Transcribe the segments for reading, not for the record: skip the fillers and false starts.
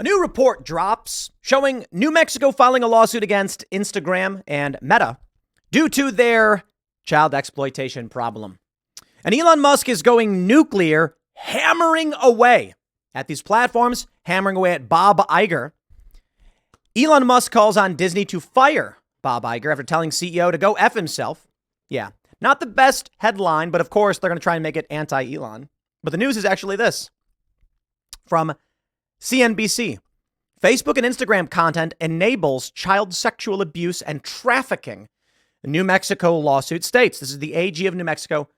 A new report drops showing New Mexico filing a lawsuit against Instagram and Meta due to their child exploitation problem. And Elon Musk is going nuclear, hammering away at these platforms, hammering away at Bob Iger. Elon Musk calls on Disney to fire Bob Iger after telling CEO to go F himself. Yeah, not the best headline, but of course they're going to try and make it anti-Elon. But the news is actually this. From CNBC, Facebook and Instagram content enables child sexual abuse and trafficking. The New Mexico lawsuit states, this is the AG of New Mexico,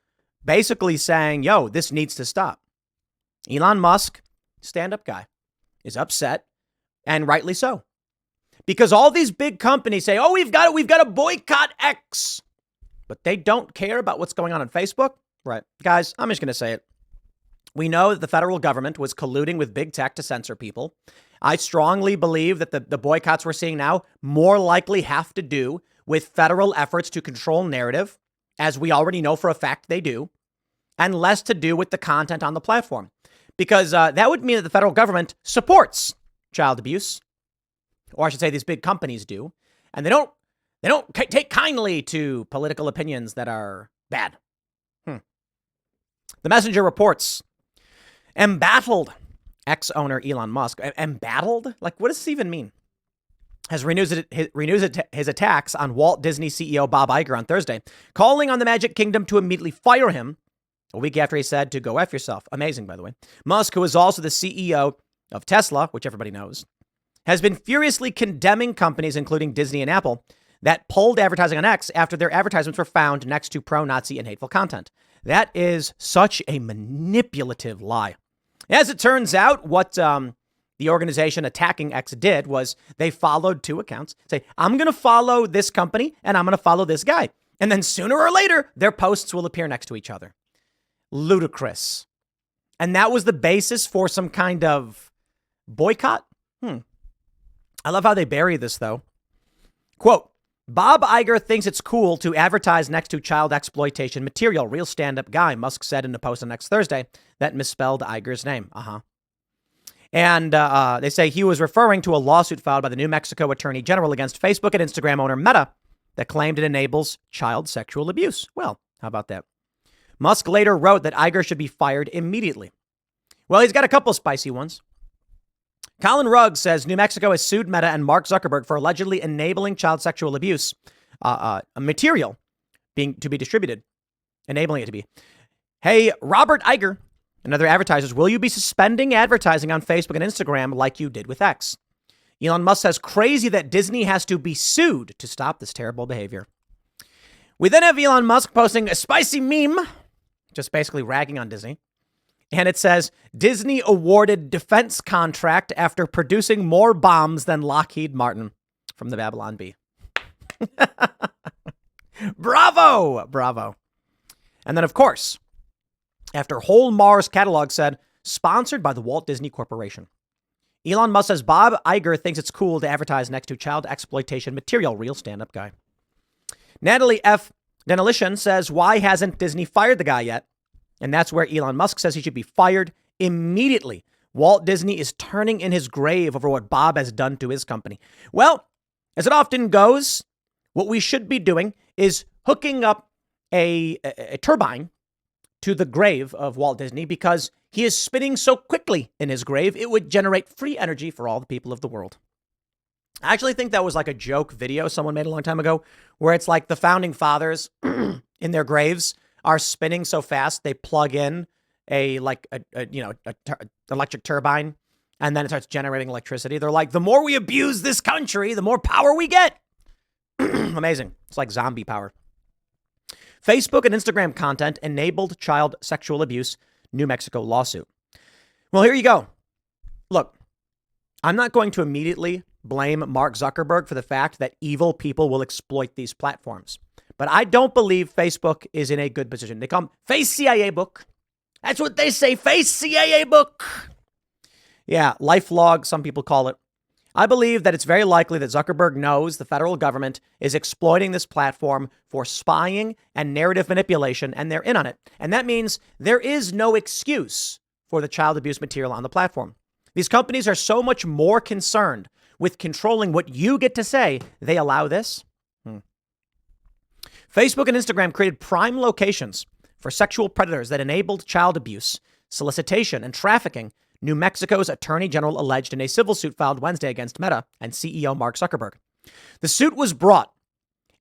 basically saying, yo, this needs to stop. Elon Musk, stand-up guy, is upset, and rightly so. Because all these big companies say, oh, we've got to boycott X. But they don't care about what's going on Facebook. Right. Guys, I'm just going to say it. We know that the federal government was colluding with big tech to censor people. I strongly believe that the boycotts we're seeing now more likely have to do with federal efforts to control narrative, as we already know for a fact they do, and less to do with the content on the platform. Because that would mean that the federal government supports child abuse, or I should say these big companies do, and they don't take kindly to political opinions that are bad. The Messenger reports, embattled ex-owner Elon Musk, embattled? Like, what does this even mean? Has renewed his attacks on Walt Disney CEO Bob Iger on Thursday, calling on the Magic Kingdom to immediately fire him a week after he said to go F yourself. Amazing, by the way. Musk, who is also the CEO of Tesla, which everybody knows, has been furiously condemning companies, including Disney and Apple, that pulled advertising on X after their advertisements were found next to pro-Nazi and hateful content. That is such a manipulative lie. As it turns out, what the organization attacking X did was they followed two accounts. Say, I'm going to follow this company and I'm going to follow this guy. And then sooner or later, their posts will appear next to each other. Ludicrous. And that was the basis for some kind of boycott. I love how they bury this, though. Quote, Bob Iger thinks it's cool to advertise next to child exploitation material. Real stand-up guy, Musk said in a post on next Thursday that misspelled Iger's name. And they say he was referring to a lawsuit filed by the New Mexico Attorney General against Facebook and Instagram owner Meta that claimed it enables child sexual abuse. Well, how about that? Musk later wrote that Iger should be fired immediately. Well, he's got a couple spicy ones. Colin Rugg says New Mexico has sued Meta and Mark Zuckerberg for allegedly enabling child sexual abuse material to be distributed, enabling it to be. Hey, Robert Iger and other advertisers, will you be suspending advertising on Facebook and Instagram like you did with X? Elon Musk says crazy that Disney has to be sued to stop this terrible behavior. We then have Elon Musk posting a spicy meme, just basically ragging on Disney. And it says, Disney awarded defense contract after producing more bombs than Lockheed Martin from the Babylon Bee. Bravo. Bravo. And then, of course, after whole Mars catalog said, sponsored by the Walt Disney Corporation. Elon Musk says Bob Iger thinks it's cool to advertise next to child exploitation material. Real stand-up guy. Natalie F. Denalishan says, why hasn't Disney fired the guy yet? And that's where Elon Musk says he should be fired immediately. Walt Disney is turning in his grave over what Bob has done to his company. Well, as it often goes, what we should be doing is hooking up a turbine to the grave of Walt Disney because he is spinning so quickly in his grave, it would generate free energy for all the people of the world. I actually think that was like a joke video someone made a long time ago where it's like the founding fathers in their graves are spinning so fast they plug in a electric turbine and then it starts generating electricity. They're like, the more we abuse this country, the more power we get. Amazing. It's like zombie power. Facebook and Instagram content enabled child sexual abuse, New Mexico lawsuit. Well, here you go. Look, I'm not going to immediately blame Mark Zuckerberg for the fact that evil people will exploit these platforms. But I don't believe Facebook is in a good position. They come face CIA book. That's what they say. Face CIA book. Yeah, life log, some people call it. I believe that it's very likely that Zuckerberg knows the federal government is exploiting this platform for spying and narrative manipulation, and they're in on it. And that means there is no excuse for the child abuse material on the platform. These companies are so much more concerned with controlling what you get to say, they allow this. Facebook and Instagram created prime locations for sexual predators that enabled child abuse, solicitation, and trafficking, New Mexico's attorney general alleged in a civil suit filed Wednesday against Meta and CEO Mark Zuckerberg. The suit was brought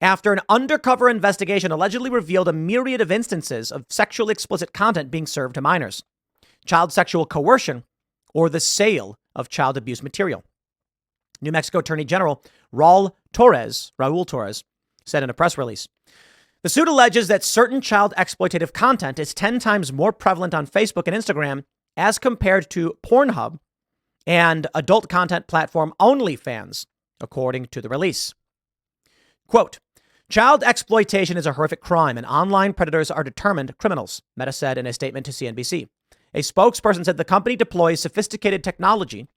after an undercover investigation allegedly revealed a myriad of instances of sexually explicit content being served to minors, child sexual coercion, or the sale of child abuse material. New Mexico Attorney General Raul Torres said in a press release, the suit alleges that certain child exploitative content is 10 times more prevalent on Facebook and Instagram as compared to Pornhub and adult content platform OnlyFans, according to the release. Quote, child exploitation is a horrific crime and online predators are determined criminals, Meta said in a statement to CNBC. A spokesperson said the company deploys sophisticated technology,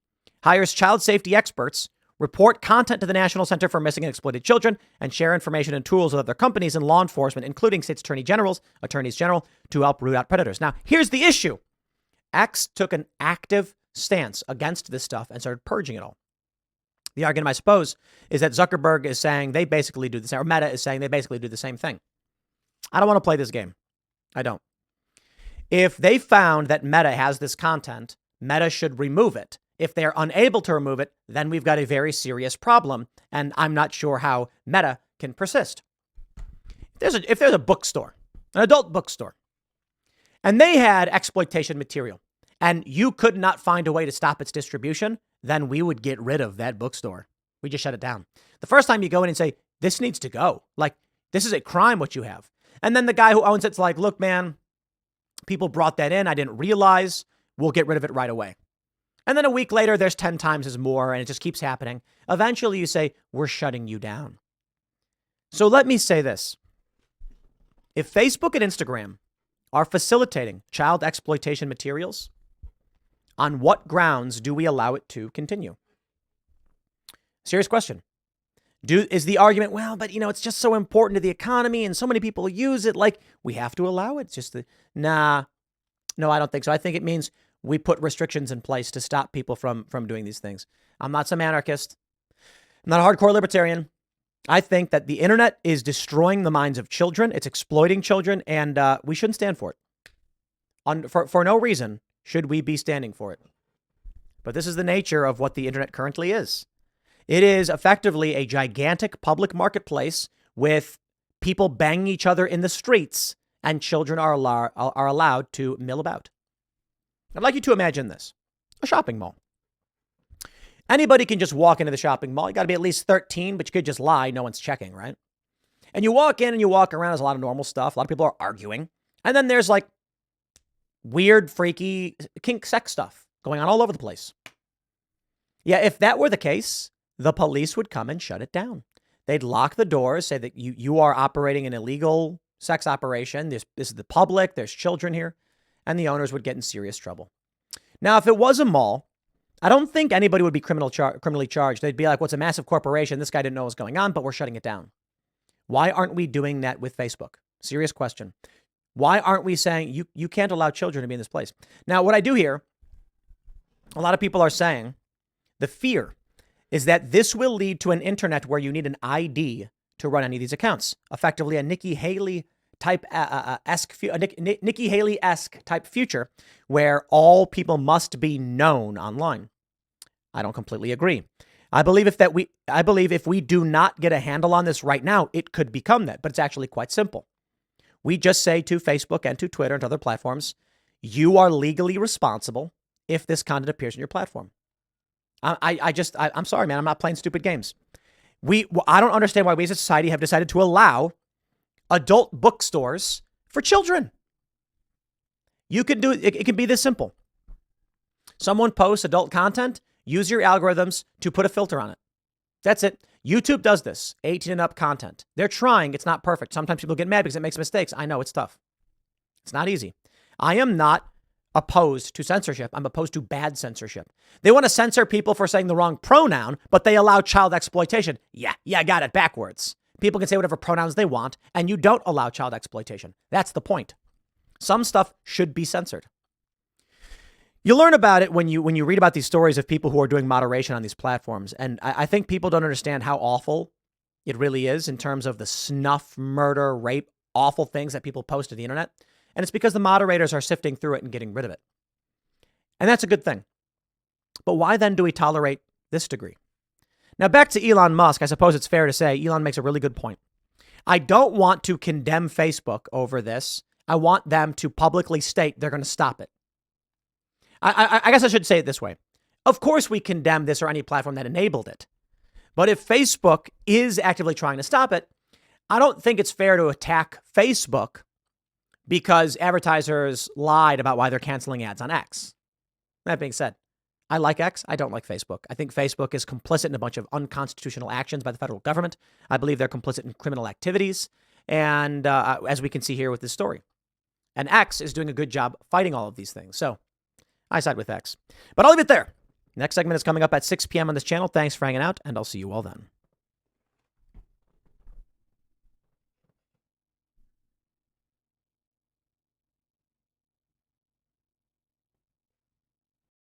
hires child safety experts, report content to the National Center for Missing and Exploited Children, and share information and tools with other companies and law enforcement, including states' attorneys general, to help root out predators. Now, here's the issue. X took an active stance against this stuff and started purging it all. The argument, I suppose, is that Zuckerberg is saying they basically do the same, or Meta is saying they basically do the same thing. I don't want to play this game. I don't. If they found that Meta has this content, Meta should remove it. If they're unable to remove it, then we've got a very serious problem, and I'm not sure how Meta can persist. If there's a bookstore, an adult bookstore, and they had exploitation material, and you could not find a way to stop its distribution, then we would get rid of that bookstore. We just shut it down. The first time you go in and say, this needs to go. Like, this is a crime what you have. And then the guy who owns it's like, look, man, people brought that in. I didn't realize. We'll get rid of it right away. And then a week later, there's 10 times as more, and it just keeps happening. Eventually, you say, we're shutting you down. So let me say this. If Facebook and Instagram are facilitating child exploitation materials, on what grounds do we allow it to continue? Serious question. Is the argument, well, but it's just so important to the economy and so many people use it, like we have to allow it? It's just no, I don't think so. I think it means we put restrictions in place to stop people from doing these things. I'm not some anarchist. I'm not a hardcore libertarian. I think that the internet is destroying the minds of children. It's exploiting children, and we shouldn't stand for it. For no reason should we be standing for it. But this is the nature of what the internet currently is. It is effectively a gigantic public marketplace with people banging each other in the streets, and children are allowed to mill about. I'd like you to imagine this. A shopping mall. Anybody can just walk into the shopping mall. You got to be at least 13, but you could just lie. No one's checking, right? And you walk in and you walk around. There's a lot of normal stuff. A lot of people are arguing. And then there's like weird, freaky kink sex stuff going on all over the place. Yeah, if that were the case, the police would come and shut it down. They'd lock the doors, say that you are operating an illegal sex operation. This is the public. There's children here. And the owners would get in serious trouble. Now, if it was a mall, I don't think anybody would be criminally charged. They'd be like, what's a massive corporation? This guy didn't know what was going on, but we're shutting it down. Why aren't we doing that with Facebook? Serious question. Why aren't we saying you can't allow children to be in this place? Now, what I do hear, a lot of people are saying the fear is that this will lead to an internet where you need an ID to run any of these accounts. Effectively, a Nikki Haley type Nikki Haley-esque type future where all people must be known online. I don't completely agree. I believe if we do not get a handle on this right now, it could become that, but it's actually quite simple. We just say to Facebook and to Twitter and to other platforms, you are legally responsible if this content appears on your platform. I'm sorry, man. I'm not playing stupid games. I don't understand why we as a society have decided to allow adult bookstores for children. You could do it. It can be this simple. Someone posts adult content, use your algorithms to put a filter on it. That's it. YouTube does this, 18 and up content. They're trying. It's not perfect. Sometimes people get mad because it makes mistakes. I know it's tough. It's not easy. I am not opposed to censorship. I'm opposed to bad censorship. They want to censor people for saying the wrong pronoun, but they allow child exploitation. Yeah, I got it backwards. People can say whatever pronouns they want, and you don't allow child exploitation. That's the point. Some stuff should be censored. You learn about it when you read about these stories of people who are doing moderation on these platforms. And I think people don't understand how awful it really is in terms of the snuff, murder, rape, awful things that people post to the internet. And it's because the moderators are sifting through it and getting rid of it. And that's a good thing. But why then do we tolerate this degree? Now, back to Elon Musk, I suppose it's fair to say Elon makes a really good point. I don't want to condemn Facebook over this. I want them to publicly state they're going to stop it. I guess I should say it this way. Of course, we condemn this or any platform that enabled it. But if Facebook is actively trying to stop it, I don't think it's fair to attack Facebook because advertisers lied about why they're canceling ads on X. That being said, I like X. I don't like Facebook. I think Facebook is complicit in a bunch of unconstitutional actions by the federal government. I believe they're complicit in criminal activities. And as we can see here with this story. And X is doing a good job fighting all of these things. So I side with X. But I'll leave it there. Next segment is coming up at 6 p.m. on this channel. Thanks for hanging out, and I'll see you all then.